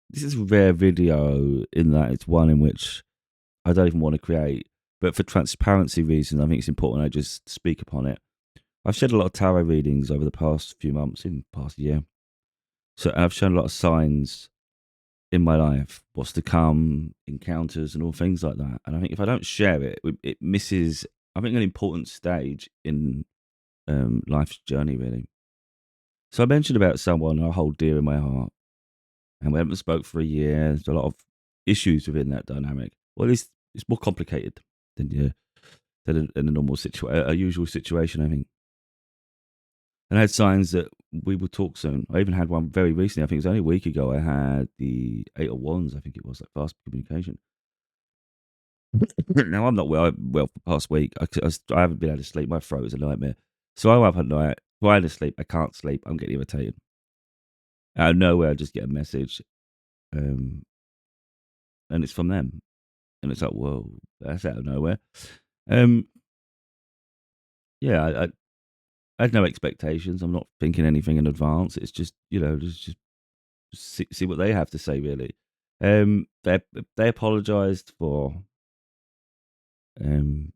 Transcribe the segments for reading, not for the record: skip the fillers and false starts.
this is a rare video in that it's one in which I don't even want to create, but for transparency reasons, I think it's important I just speak upon it. I've shared a lot of tarot readings over the past few months, even past year. So I've shown a lot of signs in my life, what's to come, encounters, and all things like that. And I think if I don't share it, it misses, I think, an important stage in life's journey, really. So I mentioned about someone I hold dear in my heart, and we haven't spoke for a year. There's a lot of issues within that dynamic. Well, it's more complicated than a normal situation, a usual situation, I think. And I had signs that we would talk soon. I even had one very recently. I think it was only a week ago. I had the Eight of Wands. I think it was like fast communication. Now I'm not well for the past week. I haven't been able to sleep. My throat is a nightmare. So I'm up at night, trying to sleep. I can't sleep. I'm getting irritated. Out of nowhere, I just get a message, um, and it's from them. And it's like, whoa, that's out of nowhere. Um, yeah, I had no expectations. I'm not thinking anything in advance. It's just, just see what they have to say, really. They apologised for um,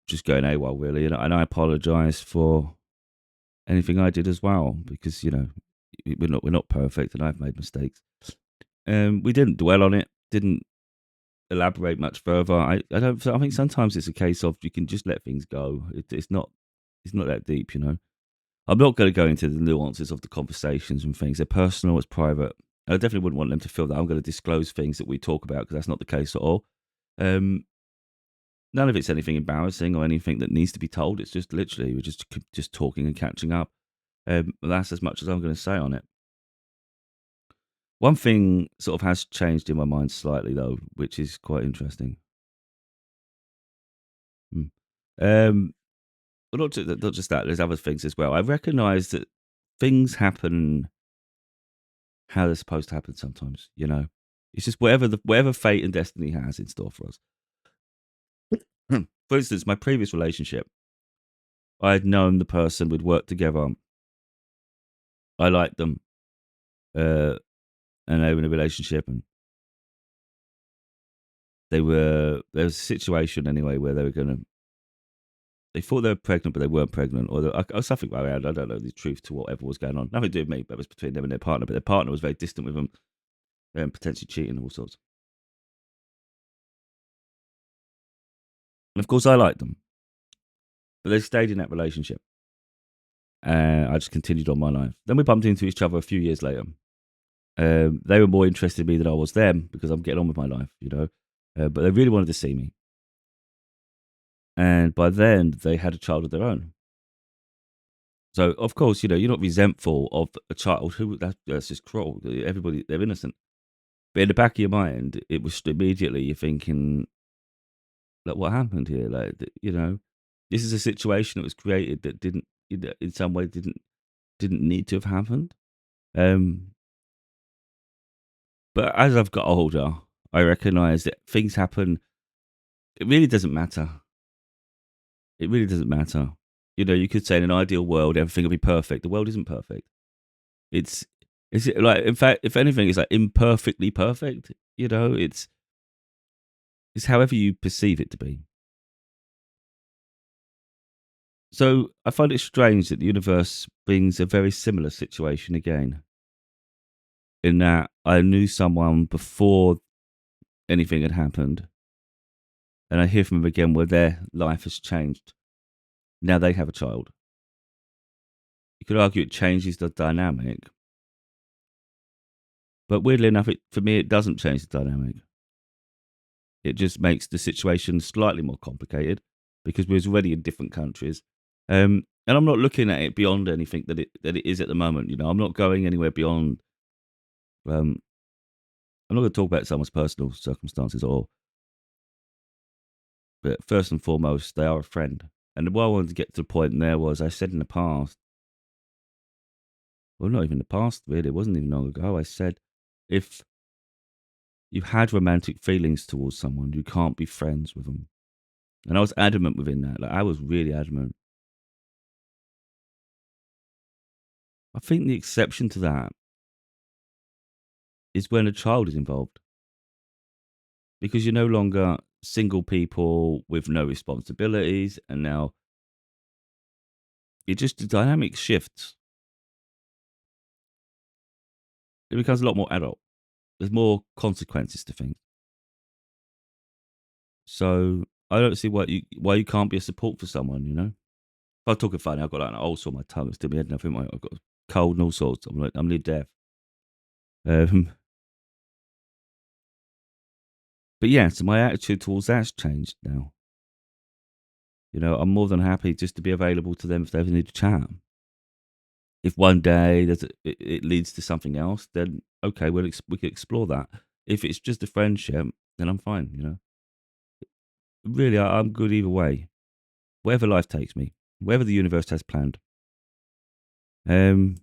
just going AWOL, really, and I apologise for anything I did as well, because we're not perfect, and I've made mistakes. We didn't dwell on it, didn't elaborate much further. I don't. I think sometimes it's a case of you can just let things go. It's not that deep, I'm not going to go into the nuances of the conversations and things. They're personal, it's private. I definitely wouldn't want them to feel that I'm going to disclose things that we talk about, because that's not the case at all. Um, None of it's anything embarrassing or anything that needs to be told. It's just literally we're just talking and catching up. That's as much as I'm going to say on it. One thing sort of has changed in my mind slightly, though, which is quite interesting. Hmm. But not just that. There's other things as well. I recognise that things happen how they're supposed to happen sometimes. It's just whatever fate and destiny has in store for us. For instance, my previous relationship, I had known the person, we'd worked together. I liked them, uh, and they were in a relationship, and there was a situation anyway where they thought they were pregnant, but they weren't pregnant, or something like that. I don't know the truth to whatever was going on. Nothing to do with me, but it was between them and their partner. But their partner was very distant with them, and potentially cheating and all sorts. And of course, I liked them, but they stayed in that relationship. I just continued on my life. Then we bumped into each other a few years later. They were more interested in me than I was them, because I'm getting on with my life. But they really wanted to see me. And by then, they had a child of their own. So, of course, you're not resentful of a child that's just cruel. Everybody, they're innocent. But in the back of your mind, it was immediately you're thinking, like, what happened here? Like, this is a situation that was created that didn't, in some way, didn't need to have happened. But as I've got older, I recognise that things happen. It really doesn't matter. It really doesn't matter. You could say in an ideal world, everything would be perfect. The world isn't perfect. It's like, in fact, if anything, it's like imperfectly perfect. It's however you perceive it to be. So I find it strange that the universe brings a very similar situation again. In that I knew someone before anything had happened, and I hear from them again where their life has changed. Now they have a child. You could argue it changes the dynamic, but weirdly enough, for me, it doesn't change the dynamic. It just makes the situation slightly more complicated, because we're already in different countries. And I'm not looking at it beyond anything that it is at the moment. I'm not going anywhere beyond. Um, I'm not going to talk about someone's personal circumstances at all. But first and foremost, they are a friend. And what I wanted to get to the point there was, I said in the past, well, not even the past, really. It wasn't even long ago. I said, if you've had romantic feelings towards someone, you can't be friends with them. And I was adamant within that. Like, I was really adamant. I think the exception to that is when a child is involved, because you're no longer single people with no responsibilities, and now it just the dynamic shifts. It becomes a lot more adult. There's more consequences to things. So I don't see why you can't be a support for someone. If I'm talking funny, I've got like an ulcer on my tongue. It's to my head, and I think I've got a cold and all sorts. I'm near death. Um, but yeah, so my attitude towards that's changed now. I'm more than happy just to be available to them if they ever need a chat. If one day it leads to something else, then okay, we can explore that. If it's just a friendship, then I'm fine. Really, I'm good either way. Wherever life takes me, wherever the universe has planned. Um,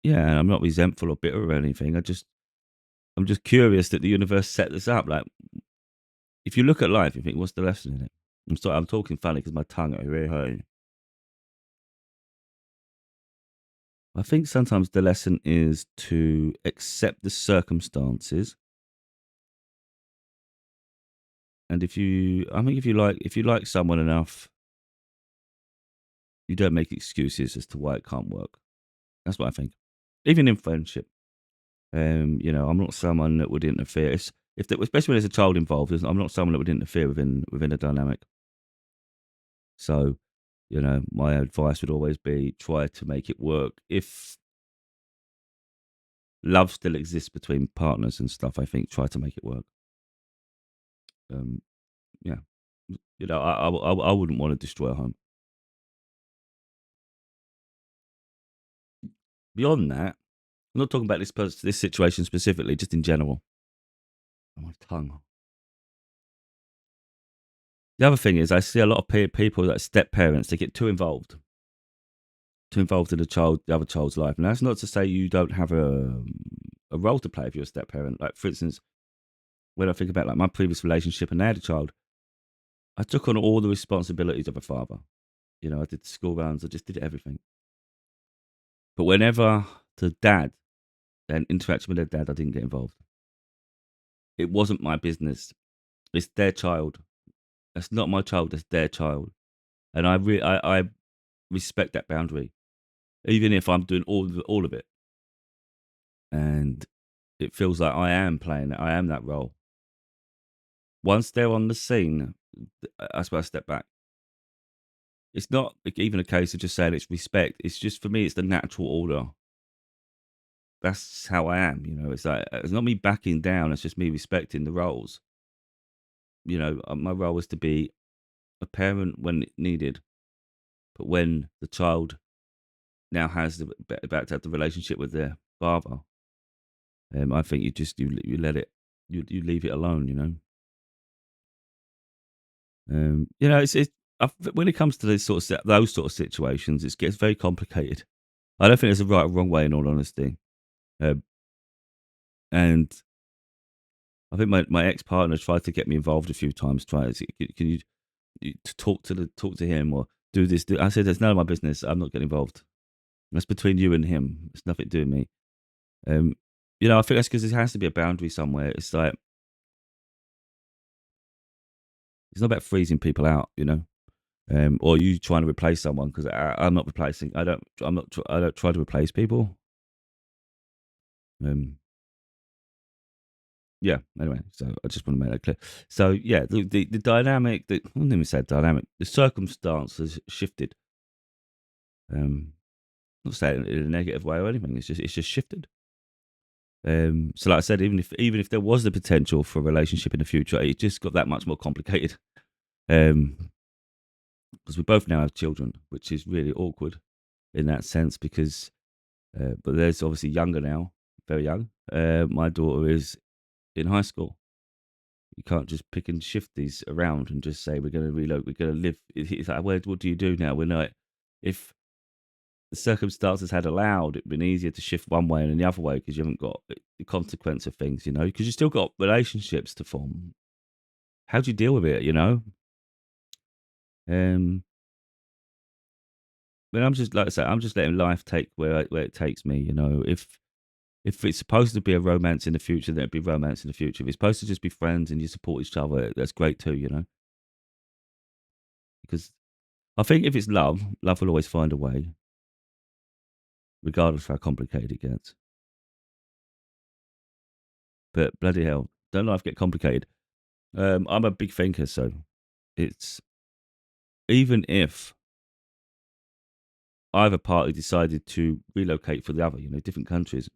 yeah, and I'm not resentful or bitter or anything. I'm just curious that the universe set this up. Like, if you look at life, you think, what's the lesson in it? I'm sorry, I'm talking funny because my tongue is really hurting. I think sometimes the lesson is to accept the circumstances, and I think if you like someone enough, you don't make excuses as to why it can't work. That's what I think. Even in friendship, I'm not someone that would interfere. Especially when there's a child involved, I'm not someone that would interfere within a dynamic. So, my advice would always be try to make it work. If love still exists between partners and stuff, I think try to make it work. Um, yeah, I wouldn't want to destroy a home. Beyond that, I'm not talking about this situation specifically, just in general. Oh, my tongue. The other thing is, I see a lot of people that are step parents. They get too involved in the other child's life, and that's not to say you don't have a role to play if you're a step parent. Like, for instance, when I think about like my previous relationship and I had a child, I took on all the responsibilities of a father. I did the school runs, I just did everything. But whenever the dad then interacted with their dad, I didn't get involved. It wasn't my business. It's their child. That's not my child. That's their child, and I respect that boundary, even if I'm doing all of it, and it feels like I am playing it. I am that role. Once they're on the scene, that's where I step back. It's not like even a case of just saying it's respect. It's just for me, it's the natural order. That's how I am. It's like it's not me backing down. It's just me respecting the roles. My role was to be a parent when needed, but when the child now has about to have the relationship with their father, I think you let it, you leave it alone. It's when it comes to those sort of situations, it gets very complicated. I don't think there's a right or wrong way, in all honesty. Um, and I think my ex partner tried to get me involved a few times. Can you to talk to him or do this? I said, "It's none of my business. I'm not getting involved. That's between you and him. It's nothing to do with me." Um, I think that's because there has to be a boundary somewhere. It's like it's not about freezing people out, or you trying to replace someone because I'm not replacing. I don't. I'm not. I don't try to replace people. Um, yeah. Anyway, so I just want to make that clear. So yeah, the dynamic. I wouldn't even say dynamic. The circumstances shifted. Not saying it in a negative way or anything. It's just shifted. So like I said, even if there was the potential for a relationship in the future, it just got that much more complicated. Because we both now have children, which is really awkward in that sense. But there's obviously younger now, very young. My daughter is in high school. You can't just pick and shift these around and just say we're going to reload, we're going to live. It's like, what do you do now? We're not. If the circumstances had allowed, it'd been easier to shift one way and the other way because you haven't got the consequence of things, because you still got relationships to form. How do you deal with it? Um, but I'm just like I say, I'm just letting life take where it takes me. If If it's supposed to be a romance in the future, then it'd be romance in the future. If it's supposed to just be friends and you support each other, that's great too, you know? Because I think if it's love, love will always find a way, regardless of how complicated it gets. But bloody hell, don't life get complicated? I'm a big thinker, so it's even if either party decided to relocate for the other, you know, different countries,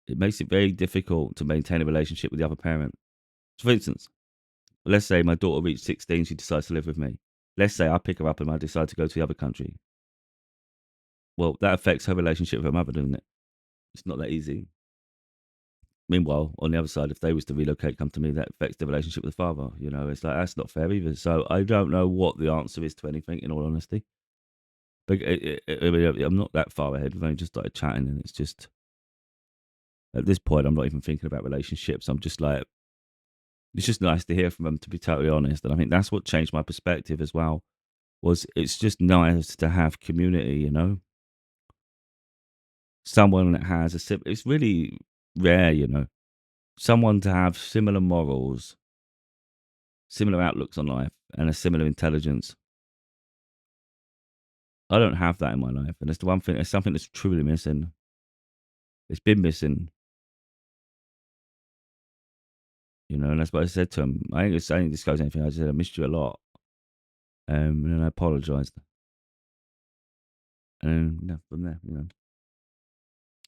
it makes it very difficult to maintain a relationship with the other parent. So for instance, let's say my daughter reached 16, she decides to live with me. Let's say I pick her up and I decide to go to the other country. Well, that affects her relationship with her mother, doesn't it? It's not that easy. Meanwhile, on the other side, if they was to relocate, come to me, that affects the relationship with the father. You know, it's like that's not fair either. So I don't know what the answer is to anything, in all honesty. But I mean, I'm not that far ahead. We've only just started chatting, and it's just at this point, I'm not even thinking about relationships. I'm just like, it's just nice to hear from them, to be totally honest. And I think that's what changed my perspective as well. Was it's just nice to have community, you know, someone that has it's really rare, you know, someone to have similar morals, similar outlooks on life, and a similar intelligence. I don't have that in my life, and it's the one thing. It's something that's truly missing. It's been missing, you know, and that's what I said to him. I ain't saying disclose anything. I just said I missed you a lot, and then I apologized, and then yeah, from there, you know,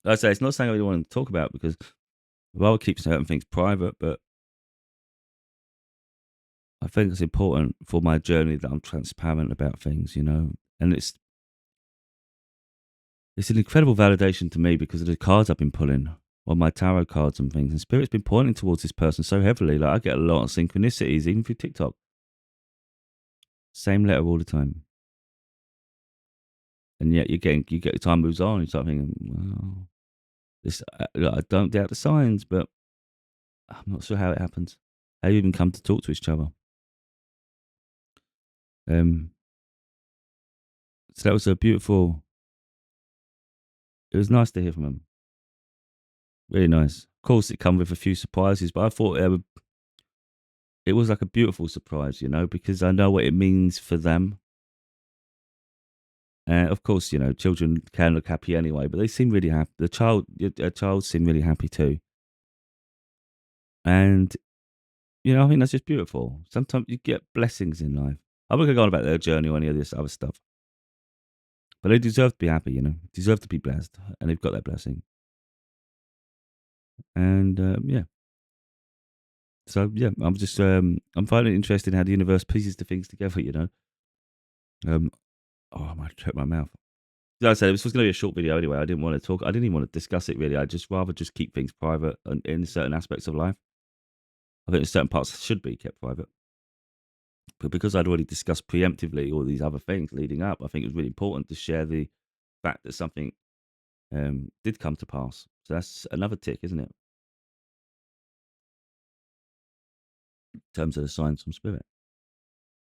like I say it's not something I really want to talk about because I'd rather keep certain things private, but I think it's important for my journey that I'm transparent about things, you know, and it's an incredible validation to me because of the cards I've been pulling on my tarot cards and things. And Spirit's been pointing towards this person so heavily. Like I get a lot of synchronicities, even through TikTok. Same letter all the time. And yet you get time moves on, you start thinking, well, this I don't doubt the signs, but I'm not sure how it happens. How you even come to talk to each other. Um, so that was a beautiful. It was nice to hear from him. Really nice. Of course, it come with a few surprises, but I thought it was like a beautiful surprise, you know, because I know what it means for them. Of course, you know, children can look happy anyway, but they seem really happy. A child seemed really happy too. And, you know, I think that's just beautiful. Sometimes you get blessings in life. I'm not going to go on about their journey or any of this other stuff, but they deserve to be happy, you know, deserve to be blessed. And they've got that blessing. And, yeah. So, yeah, I'm finding it interesting how the universe pieces the things together, you know. Um, oh, I might choke my mouth. Like I said, this was going to be a short video anyway. I didn't want to talk. I didn't even want to discuss it really. I just rather just keep things private in certain aspects of life. I think certain parts should be kept private. But because I'd already discussed preemptively all these other things leading up, I think it was really important to share the fact that something did come to pass. So that's another tick, isn't it? In terms of the signs from spirit.